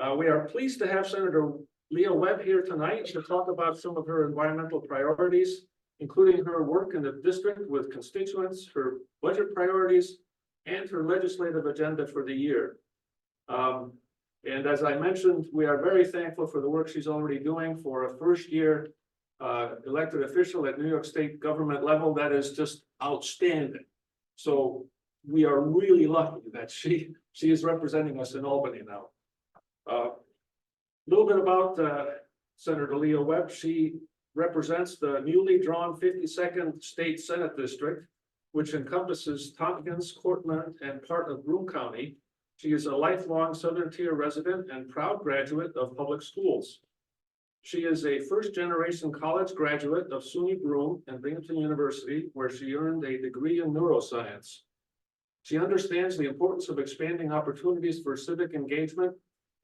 We are pleased to have Senator Lea Webb here tonight to talk about some of her environmental priorities, including her work in the district with constituents, her budget priorities, and her legislative agenda for the year. And as I mentioned, we are very thankful for the work she's already doing for a first-year elected official at New York State government level. That is just outstanding. So we are really lucky that she is representing us in Albany now. A little bit about Senator Lea Webb. She represents the newly drawn 52nd State Senate District, which encompasses Tompkins, Cortland, and part of Broome County. She is a lifelong Southern Tier resident and proud graduate of public schools. She is a first-generation college graduate of SUNY Broome and Binghamton University, where she earned a degree in neuroscience. She understands the importance of expanding opportunities for civic engagement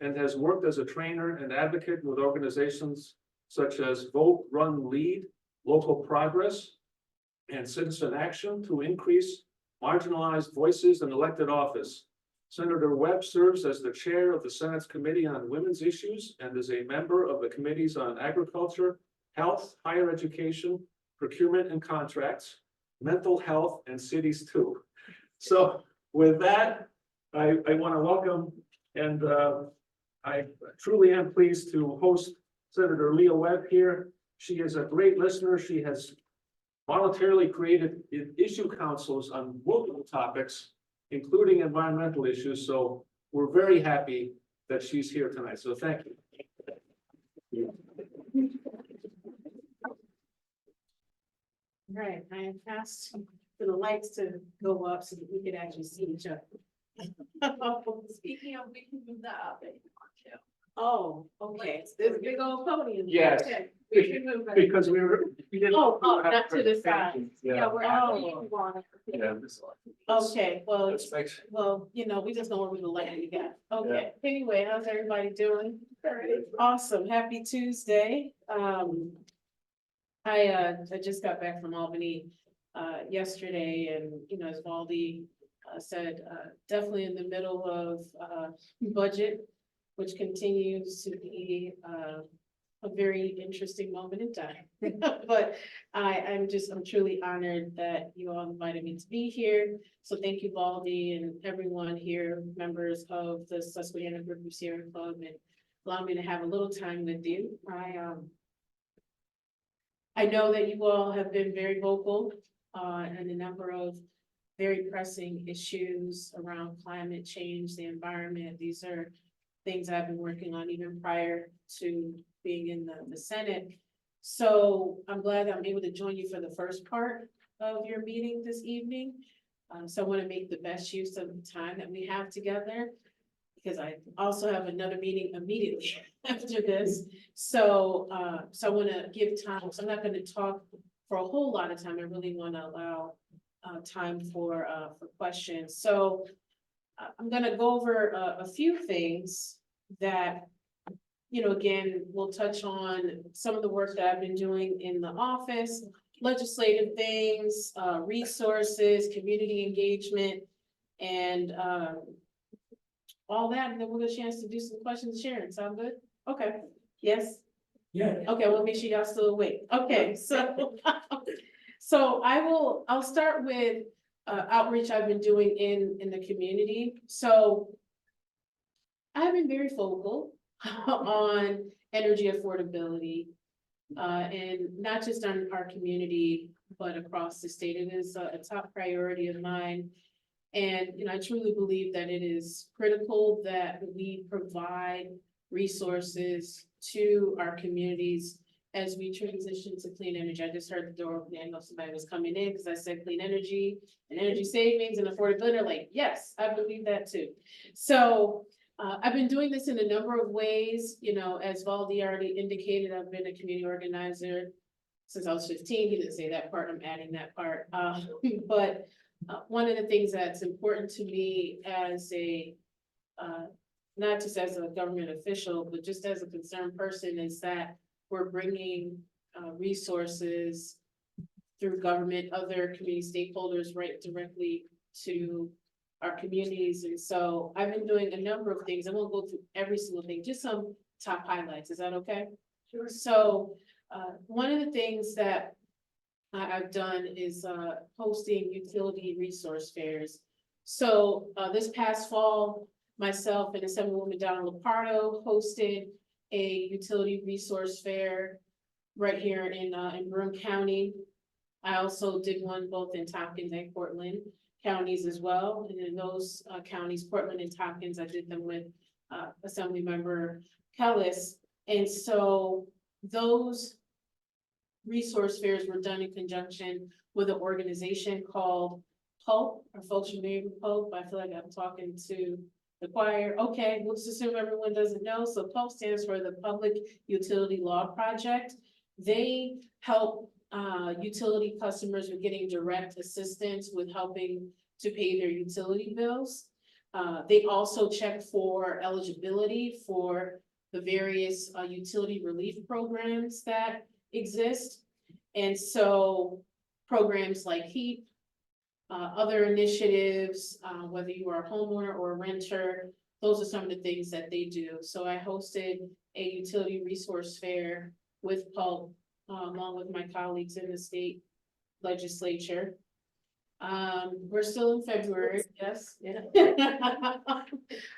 and has worked as a trainer and advocate with organizations such as Vote, Run, Lead, Local Progress, and Citizen Action to increase marginalized voices in elected office. Senator Webb serves as the chair of the Senate's Committee on Women's Issues and is a member of the committees on Agriculture, Health, Higher Education, Procurement and Contracts, Mental Health, and Cities too. So with that, I want to welcome, and I truly am pleased to host Senator Lea Webb here. She is a great listener. She has voluntarily created issue councils on multiple topics, including environmental issues. So we're very happy that she's here tonight. So thank you. All right, I have asked for the lights to go up so that we could actually see each other. Speaking of, we can move that up if you want to. Oh, okay. This big old podium. Yes. Okay, we can move it. Because we didn't. Oh, not to the side. Yeah. We're Oh. you want it. Yeah. Okay, well, Let's make sure. well, you know, we just know where we the light we got. Okay, anyway, how's everybody doing? Awesome, happy Tuesday. I just got back from Albany yesterday, and you know, as Valdi said, definitely in the middle of budget, which continues to be a very interesting moment in time. But I'm truly honored that you all invited me to be here. So thank you, Valdi, and everyone here, members of the Susquehanna Group of Sierra Club, and allow me to have a little time with you. I know that you all have been very vocal on a number of very pressing issues around climate change, the environment. These are things I've been working on even prior to being in the Senate. So I'm glad that I'm able to join you for the first part of your meeting this evening. So I want to make the best use of the time that we have together, because I also have another meeting immediately after this. So I want to give time. So I'm not going to talk for a whole lot of time. I really want to allow time for questions. So I'm going to go over a few things that, you know, again, we'll touch on some of the work that I've been doing in the office, legislative things, resources, community engagement, and all that. And then we'll get a chance to do some questions and sharing. Sound good? Okay. Yes? Yeah. Okay, well, make sure y'all still awake. Okay, so I'll start with outreach I've been doing in the community. So I've been very vocal on energy affordability, and not just on our community, but across the state. It is a top priority of mine. And, you know, I truly believe that it is critical that we provide resources to our communities as we transition to clean energy. I just heard the door open. I know somebody was coming in because I said clean energy and energy savings and affordability. They're like, yes, I believe that too. So I've been doing this in a number of ways. You know, as Valdi already indicated, I've been a community organizer since I was 15. He didn't say that part. I'm adding that part. But one of the things that's important to me as a, not just as a government official, but just as a concerned person, is that we're bringing resources through government, other community stakeholders right directly to our communities. And so I've been doing a number of things. I won't go through every single thing, just some top highlights. Is that okay? Sure. So, one of the things that I've done is, hosting utility resource fairs. So, this past fall, myself and Assemblywoman Donna Lepardo hosted a utility resource fair right here in Broome County. I also did one both in Tompkins and Cortland counties as well. And in those counties, Cortland and Tompkins, I did them with Assemblymember Kellis. And so those resource fairs were done in conjunction with an organization called PULP. Are folks familiar with PULP? I feel like I'm talking to the choir. Okay, we'll just assume everyone doesn't know. So PULP stands for the Public Utility Law Project. They help utility customers with getting direct assistance with helping to pay their utility bills. They also check for eligibility for the various utility relief programs that exist. And so programs like HEAP, other initiatives, whether you are a homeowner or a renter, those are some of the things that they do. So I hosted a utility resource fair with PULP, along with my colleagues in the state legislature. We're still in February, yes, yeah.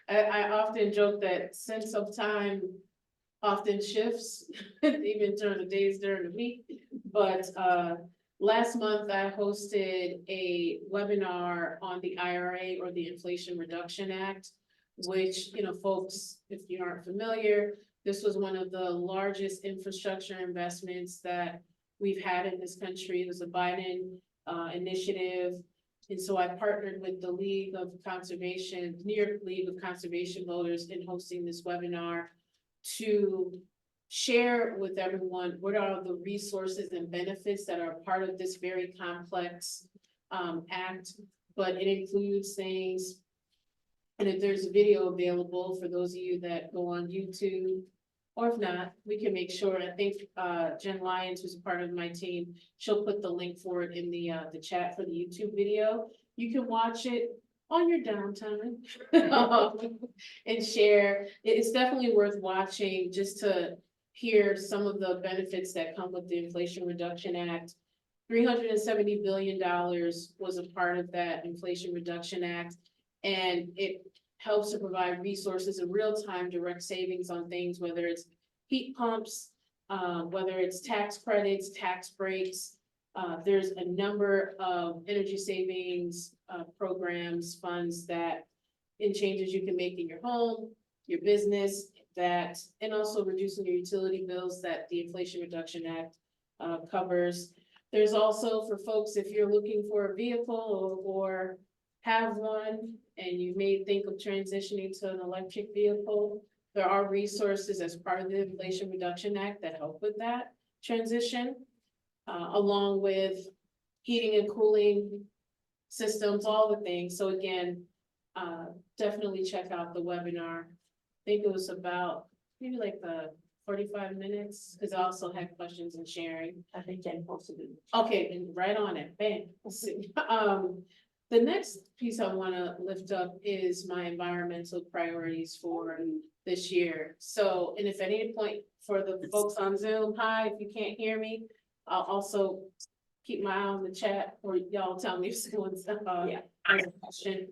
I often joke that sense of time often shifts, even during the days during the week. But last month I hosted a webinar on the IRA, or the Inflation Reduction Act, which, you know, folks, if you aren't familiar, this was one of the largest infrastructure investments that we've had in this country. It was a Biden initiative. And so I partnered with the League of Conservation, New York League of Conservation Voters, in hosting this webinar to share with everyone what are the resources and benefits that are part of this very complex act. But it includes things, and if there's a video available for those of you that go on YouTube, or if not, we can make sure. I think Jen Lyons, who's a part of my team, she'll put the link for it in the chat for the YouTube video. You can watch it on your downtime and share. It's definitely worth watching just to hear some of the benefits that come with the Inflation Reduction Act. $370 billion was a part of that Inflation Reduction Act, and it helps to provide resources in real time, direct savings on things, whether it's heat pumps, whether it's tax credits, tax breaks. There's a number of energy savings programs, funds that, and changes you can make in your home, your business, that, and also reducing your utility bills that the Inflation Reduction Act covers. There's also, for folks, if you're looking for a vehicle or have one, and you may think of transitioning to an electric vehicle, there are resources as part of the Inflation Reduction Act that help with that transition, along with heating and cooling systems, all the things. So again, definitely check out the webinar. I think it was about maybe like 45 minutes, because I also had questions and sharing. I think Jen posted it. Okay, and right on it, bam. The next piece I want to lift up is my environmental priorities for this year. So, and if at any point for the folks on Zoom, hi, if you can't hear me, I'll also keep my eye on the chat, or y'all tell me if someone's has a question.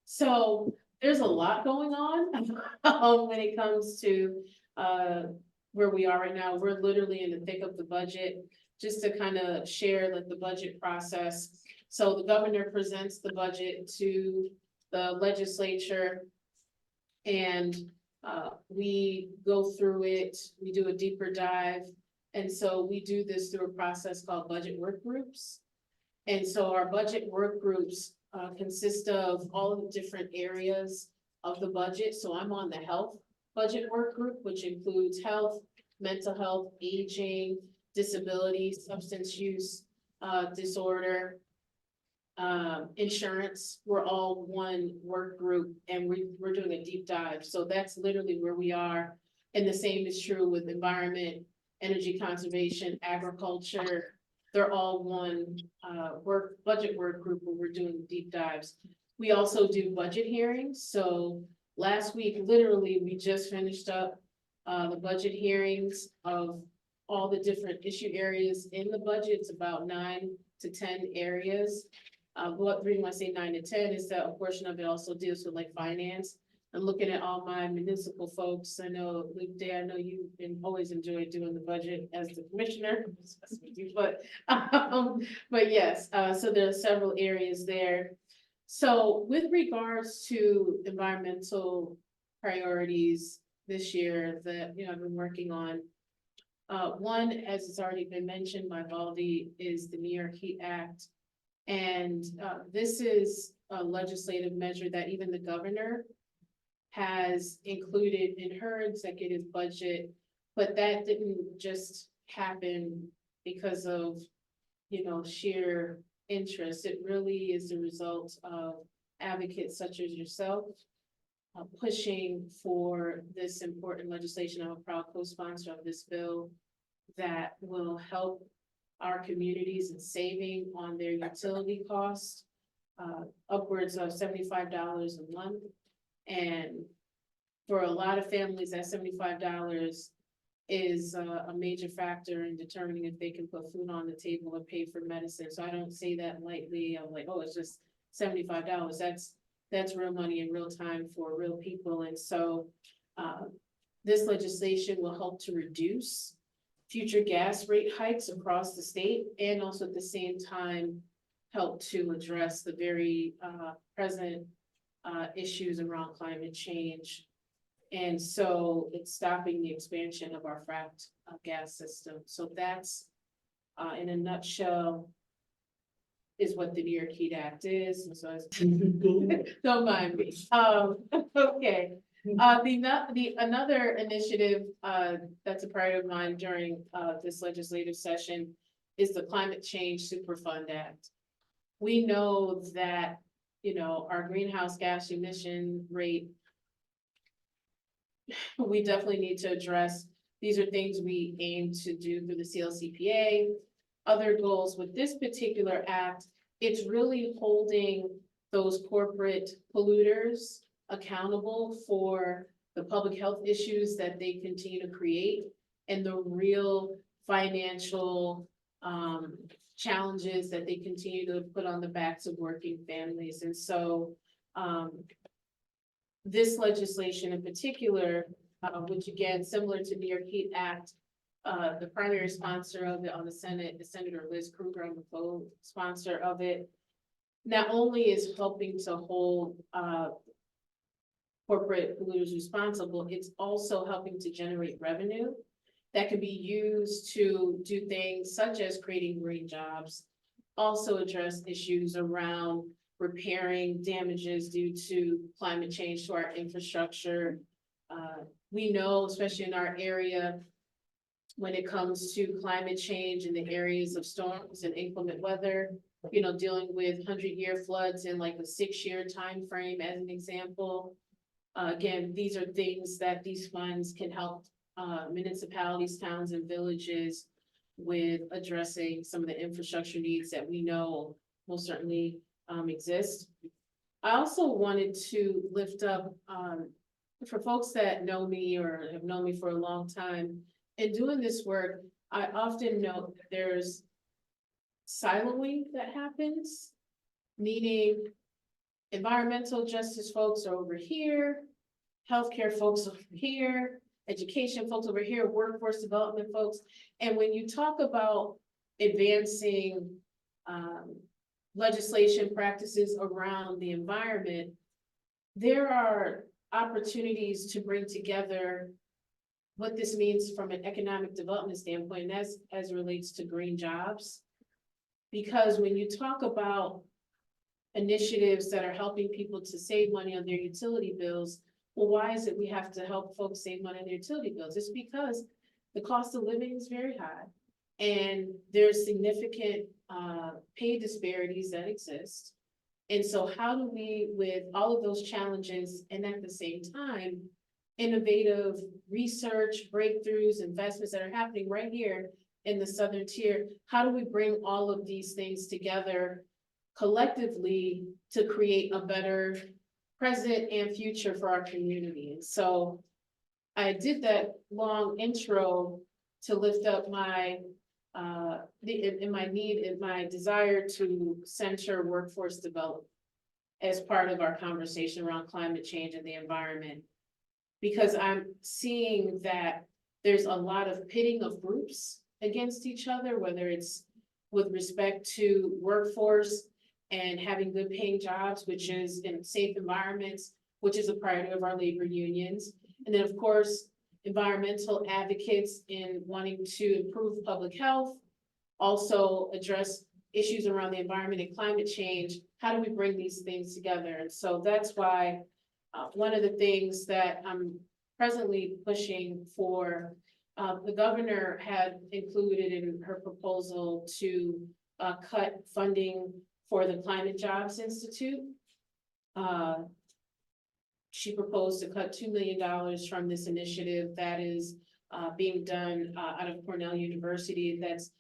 So there's a lot going on when it comes to where we are right now. We're literally in the thick of the budget. Just to kind of share like the budget process. So the governor presents the budget to the legislature, and we go through it, we do a deeper dive. And so we do this through a process called budget work groups. And so our budget work groups consist of all of the different areas of the budget. So I'm on the health budget work group, which includes health, mental health, aging, disability, substance use disorder, insurance. We're all one work group, and we're doing a deep dive. So that's literally where we are. And the same is true with environment, energy conservation, agriculture. They're all one budget work group where we're doing deep dives. We also do budget hearings, so last week, literally, we just finished up the budget hearings of all the different issue areas in the budget. It's about 9 to 10 areas. What the reason why I say 9 to 10 is that a portion of it also deals with like finance. I'm looking at all my municipal folks. I know, Luke Day, I know you always enjoy doing the budget as the commissioner, but yes, so there are several areas there. So with regards to environmental priorities this year that, I've been working on. One, as it's already been mentioned by Valdi, is the New York Heat Act. And this is a legislative measure that even the governor has included in her executive budget, but that didn't just happen because of, sheer interest. It really is the result of advocates such as yourself pushing for this important legislation. I'm a proud co-sponsor of this bill that will help our communities in saving on their utility costs, upwards of $75 a month. And for a lot of families, that $75 is a major factor in determining if they can put food on the table or pay for medicine. So I don't say that lightly. I'm like, oh, it's just $75. That's real money in real time for real people. And so this legislation will help to reduce future gas rate hikes across the state, and also at the same time help to address the very present issues around climate change. And so it's stopping the expansion of our fracked gas system. So that's in a nutshell is what the New York Heat Act is. And so don't mind me. Okay. Another initiative that's a priority of mine during this legislative session is the Climate Change Superfund Act. We know that, our greenhouse gas emission rate, we definitely need to address. These are things we aim to do through the CLCPA. Other goals with this particular act, it's really holding those corporate polluters accountable for the public health issues that they continue to create and the real financial challenges that they continue to put on the backs of working families. And so this legislation in particular, which again, similar to New York Heat Act, the primary sponsor of it on the Senate is Senator Liz Krueger. I'm the co-sponsor of it. Not only is helping to hold corporate polluters responsible, it's also helping to generate revenue that can be used to do things such as creating green jobs, also address issues around repairing damages due to climate change to our infrastructure. We know, especially in our area, when it comes to climate change in the areas of storms and inclement weather, dealing with 100-year floods in like a 6-year time frame as an example. Again, these are things that these funds can help municipalities, towns, and villages with addressing some of the infrastructure needs that we know will certainly exist. I also wanted to lift up, for folks that know me or have known me for a long time, in doing this work, I often note that there's siloing that happens, meaning environmental justice folks are over here, healthcare folks over here, education folks over here, workforce development folks. And when you talk about advancing legislation practices around the environment, there are opportunities to bring together what this means from an economic development standpoint as relates to green jobs. Because when you talk about initiatives that are helping people to save money on their utility bills, well, why is it we have to help folks save money on their utility bills? It's because the cost of living is very high and there's significant pay disparities that exist. And so how do we, with all of those challenges and at the same time, innovative research, breakthroughs, investments that are happening right here in the Southern Tier, how do we bring all of these things together collectively to create a better present and future for our community. And so I did that long intro to lift up my my desire to center workforce development as part of our conversation around climate change and the environment. Because I'm seeing that there's a lot of pitting of groups against each other, whether it's with respect to workforce and having good paying jobs, which is in safe environments, which is a priority of our labor unions. And then, of course, environmental advocates in wanting to improve public health, also address issues around the environment and climate change. How do we bring these things together? And so that's why one of the things that I'm presently pushing for, the governor had included in her proposal to cut funding for the Climate Jobs Institute. She proposed to cut $2 million from this initiative that is being done out of Cornell University, that's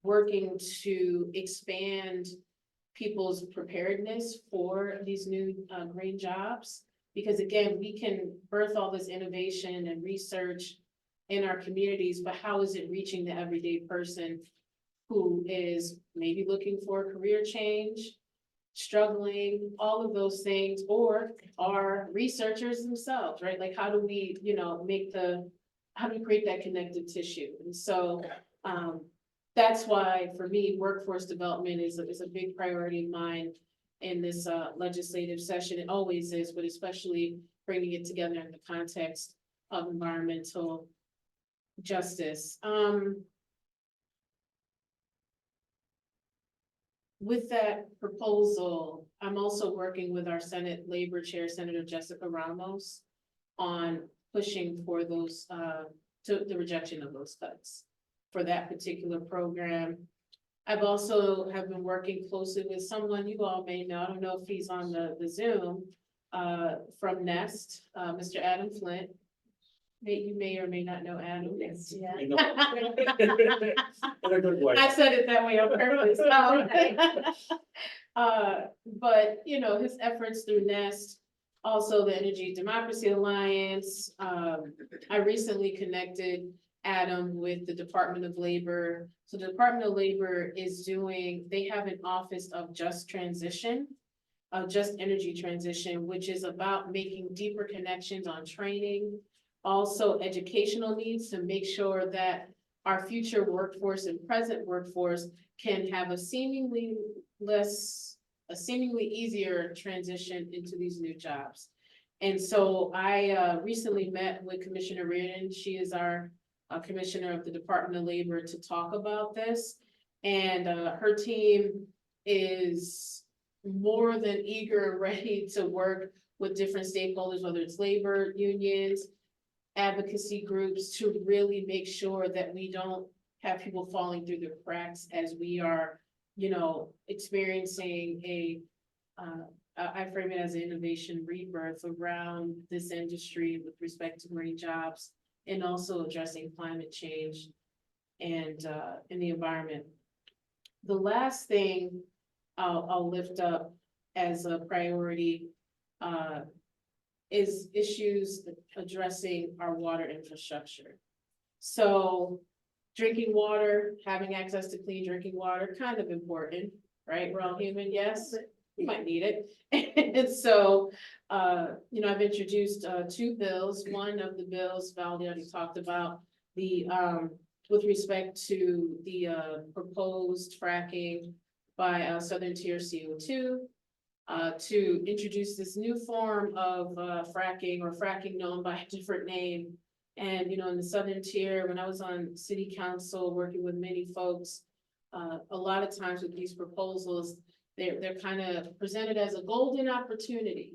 working to expand people's preparedness for these new green jobs. Because again, we can birth all this innovation and research in our communities, but how is it reaching the everyday person who is maybe looking for a career change, struggling, all of those things, or are researchers themselves, right? Like, how do we, how do we create that connective tissue? And so that's why, for me, workforce development is a big priority of mine in this legislative session. It always is, but especially bringing it together in the context of environmental justice. With that proposal, I'm also working with our Senate Labor Chair, Senator Jessica Ramos, on pushing for those, to the rejection of those cuts for that particular program. I've also have been working closely with someone you all may know, I don't know if he's on the Zoom, from Nest, Mr. Adam Flint. You may or may not know Adam. Yes. Yeah. In a good way. I said it that way on purpose. But his efforts through Nest, also the Energy Democracy Alliance. I recently connected Adam with the Department of Labor. So the Department of Labor is they have an office of just transition, just energy transition, which is about making deeper connections on training, also educational needs to make sure that our future workforce and present workforce can have a seemingly easier transition into these new jobs. And so I recently met with Commissioner Reardon. She is our Commissioner of the Department of Labor, to talk about this. And her team is more than eager and ready to work with different stakeholders, whether it's labor unions, advocacy groups, to really make sure that we don't have people falling through the cracks as we are, experiencing I frame it as an innovation rebirth around this industry with respect to green jobs, and also addressing climate change and in the environment. The last thing I'll lift up as a priority is issues addressing our water infrastructure. So drinking water, having access to clean drinking water, kind of important, right? We're all human, yes, we might need it. And so, I've introduced 2 bills. One of the bills Val already talked about, the with respect to the proposed fracking by Southern Tier CO2, to introduce this new form of fracking known by a different name. And, in the Southern Tier, when I was on city council working with many folks, a lot of times with these proposals, they're kind of presented as a golden opportunity.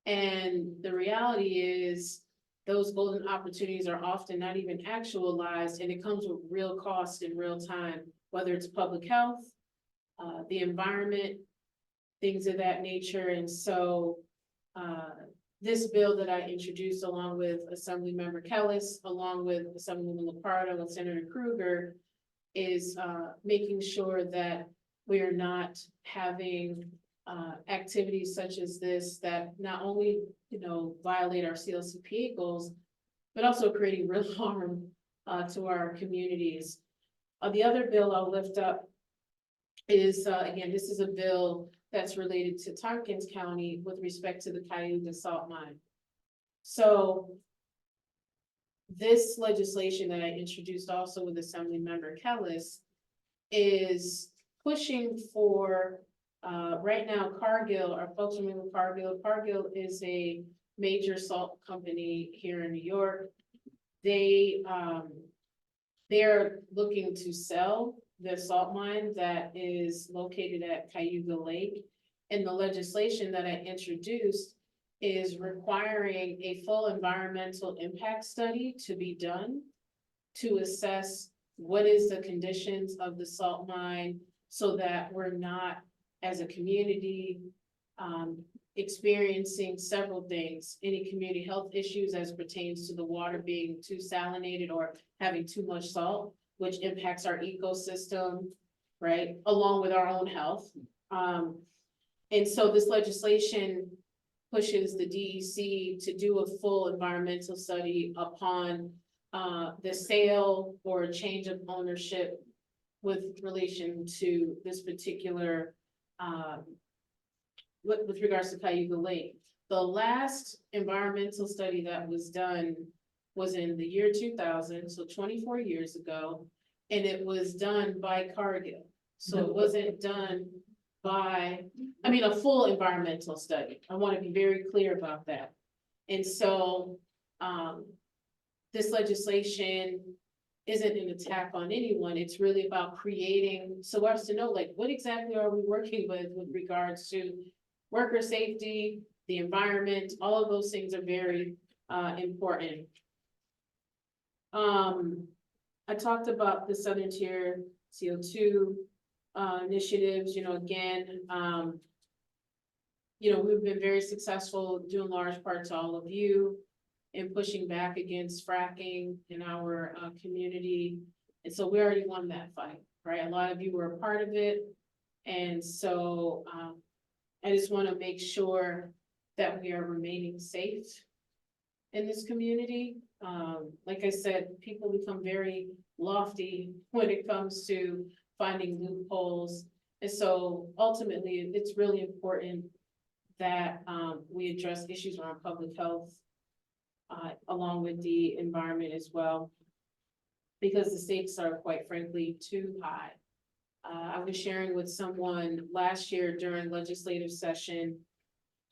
And the reality is those golden opportunities are often not even actualized, and it comes with real cost in real time, whether it's public health, the environment, things of that nature. And so this bill that I introduced, along with Assemblymember Kellis, along with Assemblywoman Lapardo and Senator Kruger, is making sure that we are not having activities such as this that not only, violate our CLCPA goals, but also creating real harm to our communities. The other bill I'll lift up is, again, this is a bill that's related to Tompkins County with respect to the Cayuga salt mine. So this legislation that I introduced also with Assemblymember Kellis is pushing for, right now, Cargill, our folks remember Cargill. Cargill is a major salt company here in New York. They're looking to sell the salt mine that is located at Cayuga Lake. And the legislation that I introduced is requiring a full environmental impact study to be done to assess what is the conditions of the salt mine so that we're not, as a community, experiencing several things, any community health issues as pertains to the water being too salinated or having too much salt, which impacts our ecosystem, right, along with our own health. And so this legislation pushes the DEC to do a full environmental study upon the sale or change of ownership with relation to this particular with regards to Cayuga Lake. The last environmental study that was done was in the year 2000, so 24 years ago, and it was done by Cargill. So it wasn't done by, a full environmental study. I want to be very clear about that. And so this legislation isn't an attack on anyone. It's really about creating, so us to know, like, what exactly are we working with regards to worker safety, the environment, all of those things are very important. I talked about the Southern Tier CO2 initiatives, again, we've been very successful due in large part to all of you in pushing back against fracking in our community. And so we already won that fight, right? A lot of you were a part of it. And so I just want to make sure that we are remaining safe in this community. Like I said, people become very lofty when it comes to finding loopholes. And so ultimately, it's really important that we address issues around public health along with the environment as well, because the stakes are, quite frankly, too high. I was sharing with someone last year during legislative session,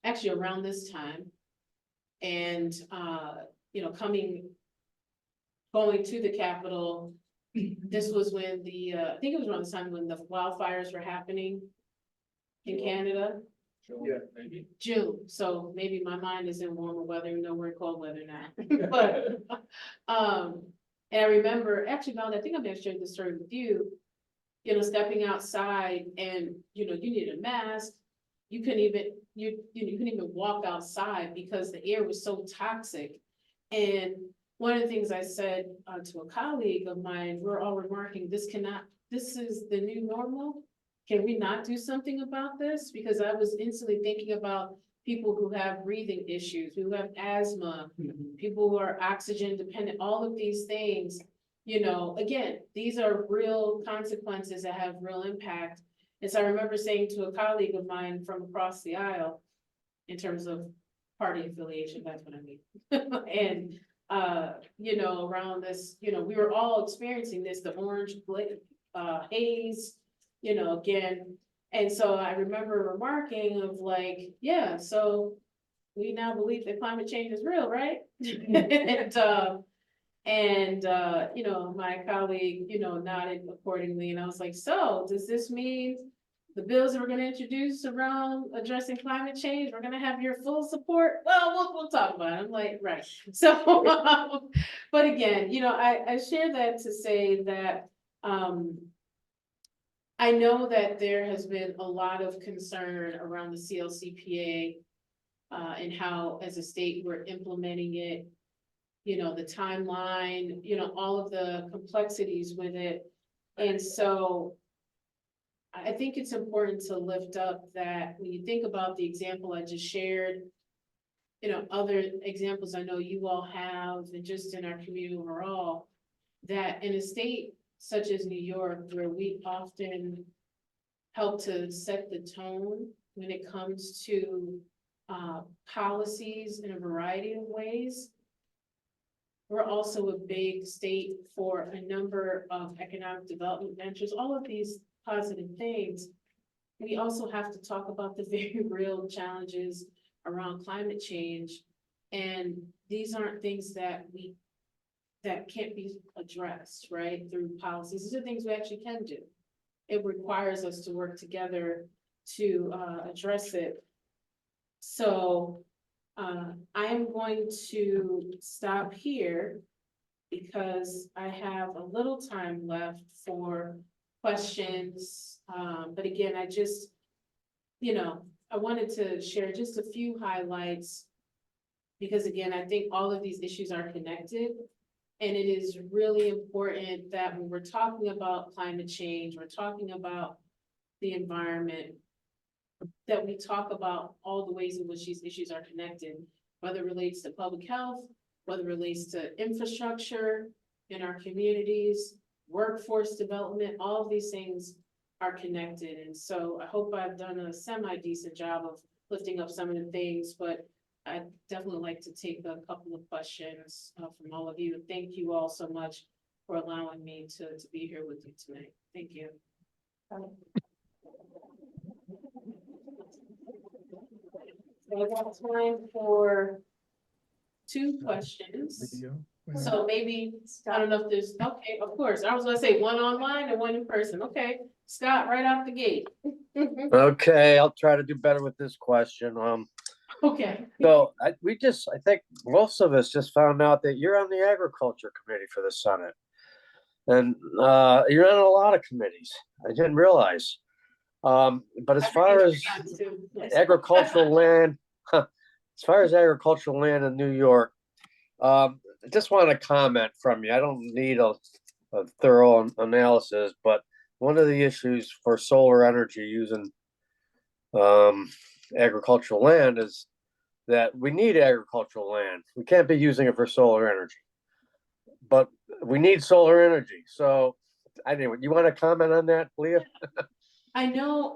actually around this time, and going to the Capitol. This was when I think it was around the time when the wildfires were happening in Canada. Yeah, maybe. June, so maybe my mind is in warmer weather, we're in cold weather now. But, and I remember, actually, Val, I think I may have shared this story with you, stepping outside and, you need a mask. You couldn't even walk outside because the air was so toxic. And one of the things I said to a colleague of mine, we're all remarking, this is the new normal. Can we not do something about this? Because I was instantly thinking about people who have breathing issues, who have asthma, people who are oxygen dependent, all of these things, again, these are real consequences that have real impact. And so I remember saying to a colleague of mine from across the aisle, in terms of party affiliation, that's what I mean. And, around this, we were all experiencing this, the orange haze, again. And so I remember remarking of like, yeah, so we now believe that climate change is real, right? And my colleague, nodded accordingly. And I was like, so does this mean the bills that we're going to introduce around addressing climate change, we're going to have your full support? Well, we'll talk about it. I'm like, right. So, but again, I share that to say that I know that there has been a lot of concern around the CLCPA and how, as a state, we're implementing it, the timeline, all of the complexities with it. And so I think it's important to lift up that when you think about the example I just shared, you know, other examples I know you all have, and just in our community overall, that in a state such as New York, where we often help to set the tone when it comes to policies in a variety of ways. We're also a big state for a number of economic development ventures, all of these positive things. We also have to talk about the very real challenges around climate change. And these aren't things that can't be addressed, right, through policies. These are things we actually can do. It requires us to work together to address it. So I am going to stop here because I have a little time left for questions. But again, I just, you know, I wanted to share just a few highlights because again, I think all of these issues are connected. And it is really important that when we're talking about climate change, we're talking about the environment, that we talk about all the ways in which these issues are connected, whether it relates to public health, whether it relates to infrastructure in our communities, workforce development, all of these things are connected. And so I hope I've done a semi-decent job of lifting up some of the things, but I'd definitely like to take a couple of questions from all of you. Thank you all so much for allowing me to be here with you tonight. Thank you. I got time for 2 questions. So maybe, I don't know if there's, okay, of course, I was gonna say 1 online and 1 in person. Okay, Scott, right off the gate. Okay, I'll try to do better with this question. Okay. So I think most of us just found out that you're on the agriculture committee for the Senate. And you're on a lot of committees. I didn't realize. But as far as agricultural land, in New York, I just want to comment from you. I don't need a thorough analysis, but one of the issues for solar energy using agricultural land is that we need agricultural land. We can't be using it for solar energy, but we need solar energy. So anyway, you want to comment on that, Lea? I know,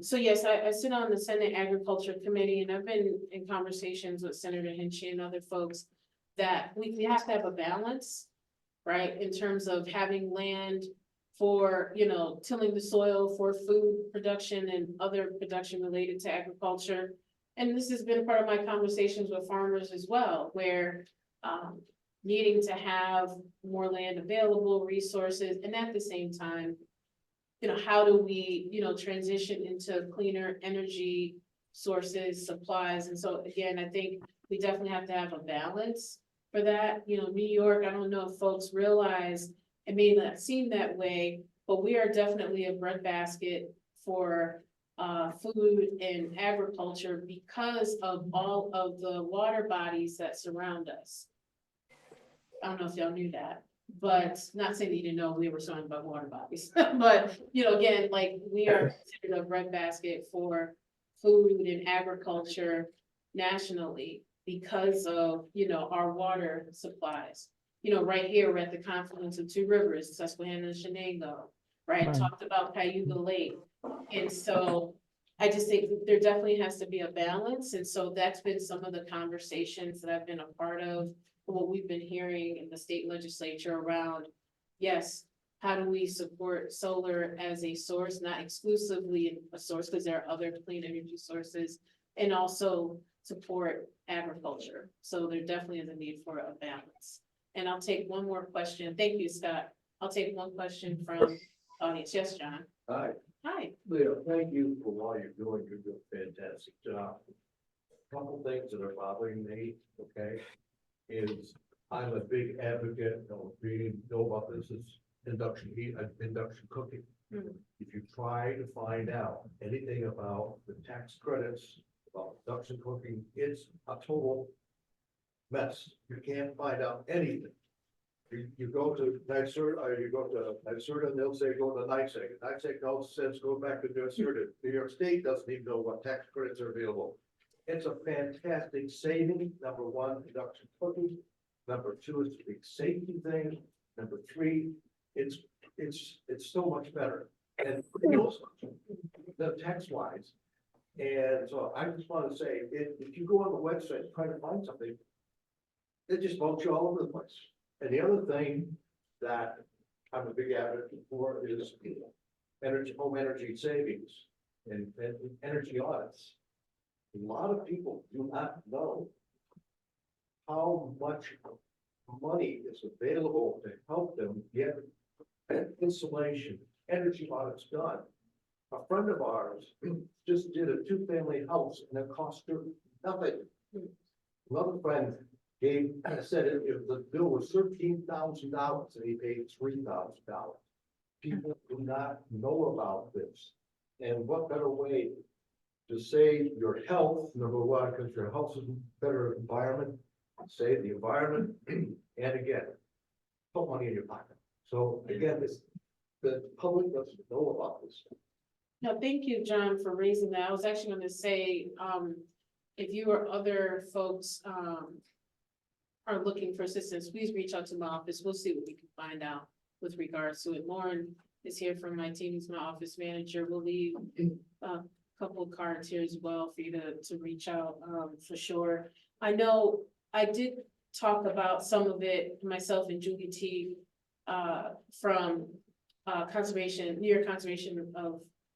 so yes, I sit on the Senate Agriculture Committee, and I've been in conversations with Senator Hinchy and other folks that we have to have a balance, right, in terms of having land for, you know, tilling the soil for food production and other production related to agriculture. And this has been part of my conversations with farmers as well, where needing to have more land available, resources, and at the same time, you know, how do we, you know, transition into cleaner energy sources, supplies? And so again, I think we definitely have to have a balance for that. You know, New York, I don't know if folks realize, it may not seem that way, but we are definitely a breadbasket for food and agriculture because of all of the water bodies that surround us. I don't know if y'all knew that, but not saying that you didn't know we were surrounded by water bodies, but you know, again, like we are considered a breadbasket for food and agriculture nationally because of, you know, our water supplies. You know, right here, we're at the confluence of 2 rivers, Susquehanna and Shenango, right? Talked about Cayuga Lake. And so I just think there definitely has to be a balance. And so that's been some of the conversations that I've been a part of, what we've been hearing in the state legislature around, yes, how do we support solar as a source, not exclusively a source, because there are other clean energy sources, and also support agriculture. So there definitely is a need for a balance. And I'll take 1 more question. Thank you, Scott. I'll take 1 question from audience. Yes, John. Hi, Hi. Lea, thank you for what you're doing. You're doing a fantastic job. Couple things that are bothering me, okay, is I'm a big advocate of reading, know about this, is induction heat, induction cooking. Mhm. If you try to find out anything about the tax credits, about induction cooking, it's a total mess. You can't find out anything. You go to NYSERDA, or you go to NYSERDA, and they'll say, go to NYSEG. NYSEG now says, go back to NYSERDA. New York State doesn't even know what tax credits are available. It's a fantastic saving. Number one, reduction cooking. Number two, it's a big safety thing. Number three, it's so much better. And the tax wise. And so I just want to say, if you go on the website and try to find something, it just votes you all over the place. And the other thing that I'm a big advocate for is home energy savings and energy audits. A lot of people do not know how much money is available to help them get insulation, energy audits done. A friend of ours just did a 2-family house and it cost her nothing. Another friend said if the bill was $13,000 and he paid $3,000. People do not know about this. And what better way to save your health, number one, because your health is a better environment, save the environment, and again, put money in your pocket. So again, the public doesn't know about this. No, thank you, John, for raising that. I was actually gonna say, if you or other folks, are looking for assistance, please reach out to my office. We'll see what we can find out with regards to it. Lauren is here from my team, he's my office manager. We'll leave a couple of cards here as well for you to reach out, for sure. I know I did talk about some of it, myself and Julie T, from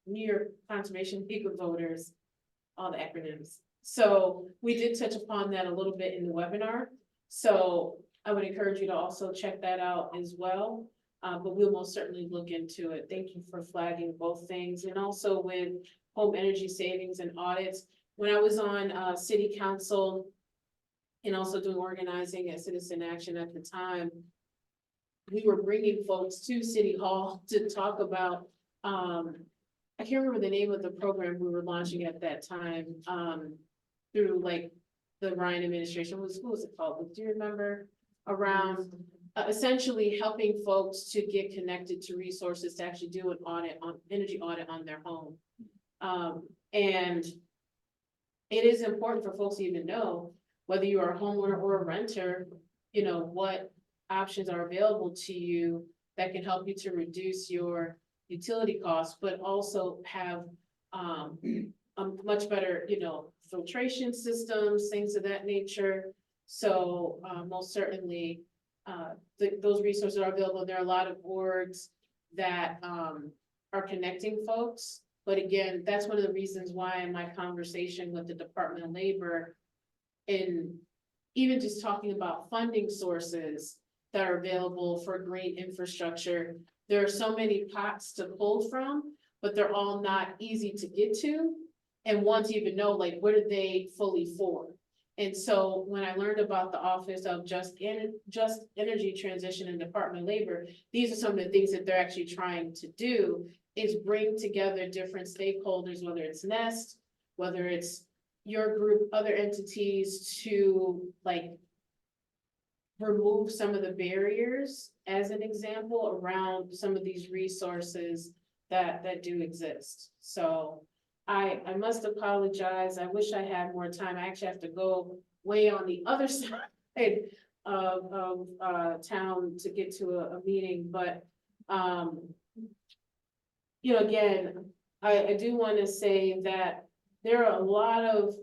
New York Conservation League of Voters, all the acronyms. So we did touch upon that a little bit in the webinar. So I would encourage you to also check that out as well. But we'll most certainly look into it. Thank you for flagging both things. And also with home energy savings and audits. When I was on city council and also doing organizing at Citizen Action at the time, we were bringing folks to City Hall to talk about, I can't remember the name of the program we were launching at that time, through like the Ryan administration. What was it called? Do you remember? Around essentially helping folks to get connected to resources to actually do an energy audit on their home. And it is important for folks to even know whether you are a homeowner or a renter, you know, what options are available to you that can help you to reduce your utility costs, but also have a much better, you know, filtration systems, things of that nature. So most certainly those resources are available. There are a lot of boards that are connecting folks. But again, that's one of the reasons why in my conversation with the Department of Labor, and even just talking about funding sources that are available for green infrastructure, there are so many pots to pull from, but they're all not easy to get to. And want to even know, like, what are they fully for? And so when I learned about the Office of Just Energy Transition and Department of Labor, these are some of the things that they're actually trying to do, is bring together different stakeholders, whether it's Nest, whether it's your group, other entities, to like remove some of the barriers, as an example, around some of these resources that do exist. So I must apologize. I wish I had more time. I actually have to go way on the other side of town to get to a meeting, but you know, again, I do want to say that there are a lot of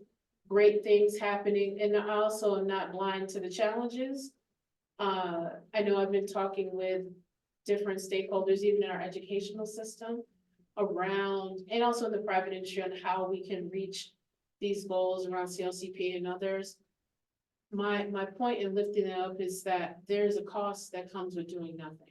great things happening, and I also am not blind to the challenges. I know I've been talking with different stakeholders, even in our educational system, around, and also in the private industry, on how we can reach these goals around CLCP and others. My point in lifting it up is that there's a cost that comes with doing nothing.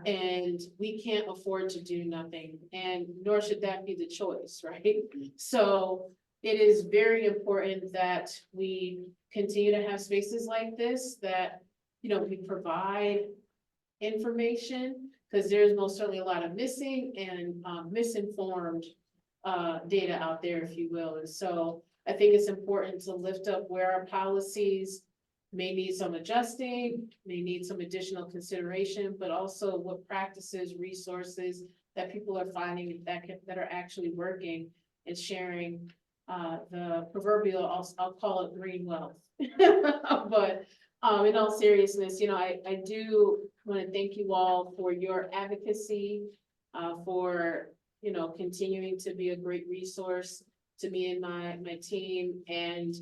And we can't afford to do nothing, and nor should that be the choice, right? So it is very important that we continue to have spaces like this, that, you know, we provide information, because there's most certainly a lot of missing and misinformed data out there, if you will. And so I think it's important to lift up where our policies may need some adjusting, may need some additional consideration, but also what practices, resources that people are finding that are actually working and sharing the proverbial, I'll call it green wealth. But in all seriousness, I do want to thank you all for your advocacy, for, continuing to be a great resource to me and my team. And,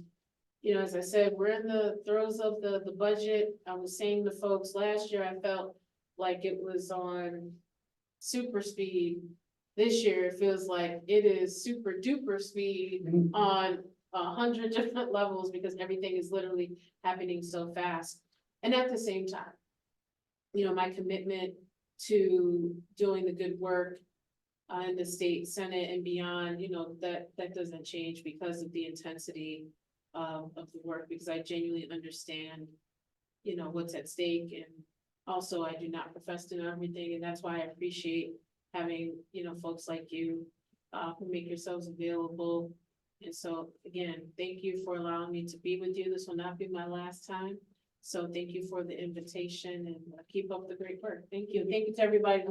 as I said, we're in the throes of the budget. I was saying to folks last year, I felt like it was on super speed. This year, it feels like it is super duper speed on 100 different levels because everything is literally happening so fast. And at the same time, my commitment to doing the good work in the state senate and beyond, that doesn't change because of the intensity of the work, because I genuinely understand, what's at stake. And also, I do not profess to know everything, and that's why I appreciate having, folks like you who make yourselves available. And so, again, thank you for allowing me to be with you. This will not be my last time. So thank you for the invitation, and keep up the great work. Thank you. Thank you to everybody.